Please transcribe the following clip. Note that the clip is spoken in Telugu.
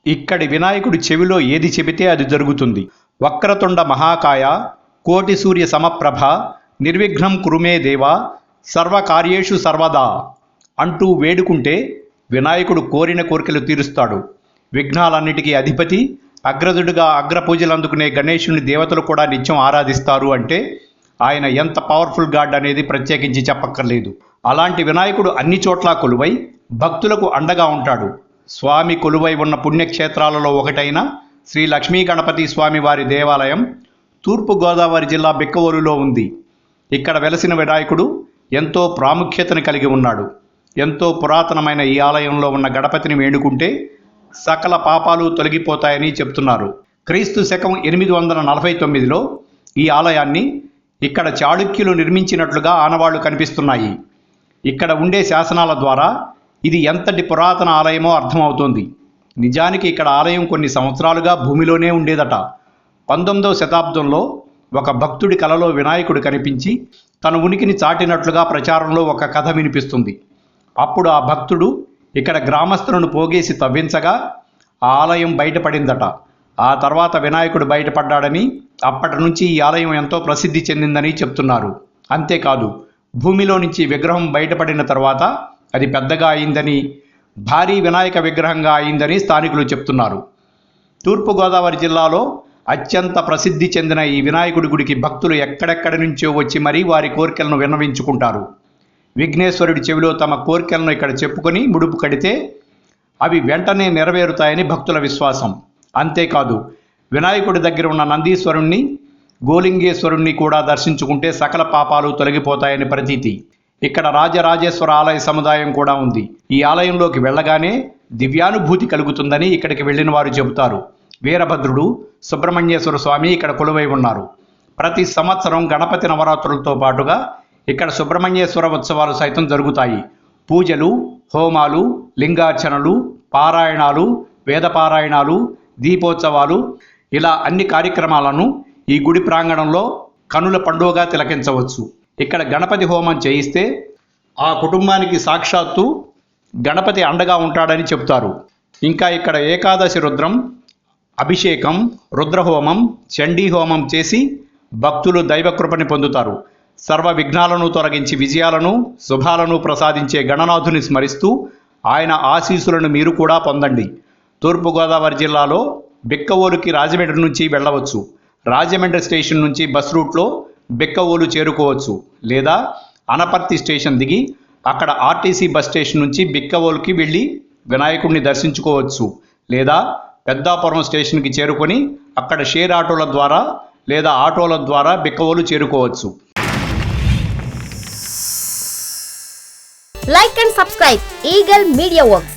ఇక్కడి వినాయకుడి చెవిలో ఏది చెబితే అది జరుగుతుంది. వక్రతుండ మహాకాయ, కోటి సూర్య సమప్రభ, నిర్విఘ్నం కురుమే దేవా, సర్వకార్యేషు సర్వదా అంటూ వేడుకుంటే వినాయకుడు కోరిన కోరికలు తీరుస్తాడు. విఘ్నాలన్నిటికీ అధిపతి, అగ్రజుడిగా అగ్రపూజలు అందుకునే గణేశుని దేవతలు కూడా నిత్యం ఆరాధిస్తారు అంటే ఆయన ఎంత పవర్ఫుల్ గాడ్ అనేది ప్రత్యేకించి చెప్పక్కర్లేదు. అలాంటి వినాయకుడు అన్ని చోట్ల కొలువై భక్తులకు అండగా ఉంటాడు. స్వామి కొలువై ఉన్న పుణ్యక్షేత్రాలలో ఒకటైన శ్రీ లక్ష్మీ గణపతి స్వామి వారి దేవాలయం తూర్పుగోదావరి జిల్లా బిక్కవోలులో ఉంది. ఇక్కడ వెలసిన వినాయకుడు ఎంతో ప్రాముఖ్యతను కలిగి ఉన్నాడు. ఎంతో పురాతనమైన ఈ ఆలయంలో ఉన్న గణపతిని వేడుకుంటే సకల పాపాలు తొలగిపోతాయని చెప్తున్నారు. క్రీస్తు శకం 849లో ఈ ఆలయాన్ని ఇక్కడ చాళుక్యులు నిర్మించినట్లుగా ఆనవాళ్లు కనిపిస్తున్నాయి. ఇక్కడ ఉండే శాసనాల ద్వారా ఇది ఎంతటి పురాతన ఆలయమో అర్థమవుతోంది. నిజానికి ఇక్కడ ఆలయం కొన్ని సంవత్సరాలుగా భూమిలోనే ఉండేదట. 19వ శతాబ్దంలో ఒక భక్తుడి కలలో వినాయకుడు కనిపించి తన ఉనికిని చాటినట్లుగా ప్రచారంలో ఒక కథ వినిపిస్తుంది. అప్పుడు ఆ భక్తుడు ఇక్కడ గ్రామస్తులను పోగేసి తవ్వించగా ఆ ఆలయం బయటపడిందట. ఆ తర్వాత వినాయకుడు బయటపడ్డాడని, అప్పటి నుంచి ఈ ఆలయం ఎంతో ప్రసిద్ధి చెందిందని చెప్తున్నారు. అంతేకాదు, భూమిలో నుంచి విగ్రహం బయటపడిన తర్వాత అది పెద్దగా అయిందని, భారీ వినాయక విగ్రహంగా అయిందని స్థానికులు చెప్తున్నారు. తూర్పుగోదావరి జిల్లాలో అత్యంత ప్రసిద్ధి చెందిన ఈ వినాయకుడి గుడికి భక్తులు ఎక్కడెక్కడి నుంచో వచ్చి మరీ వారి కోరికలను విన్నవించుకుంటారు. విఘ్నేశ్వరుడి చెవిలో తమ కోరికలను ఇక్కడ చెప్పుకొని ముడుపు కడితే అవి వెంటనే నెరవేరుతాయని భక్తుల విశ్వాసం. అంతేకాదు, వినాయకుడి దగ్గర ఉన్న నందీశ్వరుణ్ణి, గోలింగేశ్వరుణ్ణి కూడా దర్శించుకుంటే సకల పాపాలు తొలగిపోతాయని ప్రతీతి. ఇక్కడ రాజరాజేశ్వర ఆలయ సముదాయం కూడా ఉంది. ఈ ఆలయంలోకి వెళ్ళగానే దివ్యానుభూతి కలుగుతుందని ఇక్కడికి వెళ్ళిన వారు చెబుతారు. వీరభద్రుడు, సుబ్రహ్మణ్యేశ్వర స్వామి ఇక్కడ కొలువై ఉన్నారు. ప్రతి సంవత్సరం గణపతి నవరాత్రులతో పాటుగా ఇక్కడ సుబ్రహ్మణ్యేశ్వర ఉత్సవాలు సైతం జరుగుతాయి. పూజలు, హోమాలు, లింగార్చనలు, పారాయణాలు, వేదపారాయణాలు, దీపోత్సవాలు, ఇలా అన్ని కార్యక్రమాలను ఈ గుడి ప్రాంగణంలో కనుల పండుగగా తిలకించవచ్చు. ఇక్కడ గణపతి హోమం చేయిస్తే ఆ కుటుంబానికి సాక్షాత్తు గణపతి అండగా ఉంటాడని చెప్తారు. ఇంకా ఇక్కడ ఏకాదశి రుద్రం, అభిషేకం, రుద్రహోమం, చండీ హోమం చేసి భక్తులు దైవకృపని పొందుతారు. సర్వ విఘ్నాలను తొలగించి విజయాలను, శుభాలను ప్రసాదించే గణనాథుని స్మరిస్తూ ఆయన ఆశీస్సులను మీరు కూడా పొందండి. తూర్పుగోదావరి జిల్లాలో బిక్కవోలుకి రాజమండ్రి నుంచి వెళ్ళవచ్చు. రాజమండ్రి స్టేషన్ నుంచి బస్ రూట్లో బిక్కవోలు చేరుకోవచ్చు. లేదా అనపర్తి స్టేషన్ దిగి అక్కడ ఆర్టీసీ బస్ స్టేషన్ నుంచి బిక్కవోలుకి వెళ్ళి వినాయకుడిని దర్శించుకోవచ్చు. లేదా పెద్దాపురం స్టేషన్కి చేరుకొని అక్కడ షేర్ ఆటోల ద్వారా లేదా ఆటోల ద్వారా బిక్కవోలు చేరుకోవచ్చు. Like and subscribe Eagle Media Works.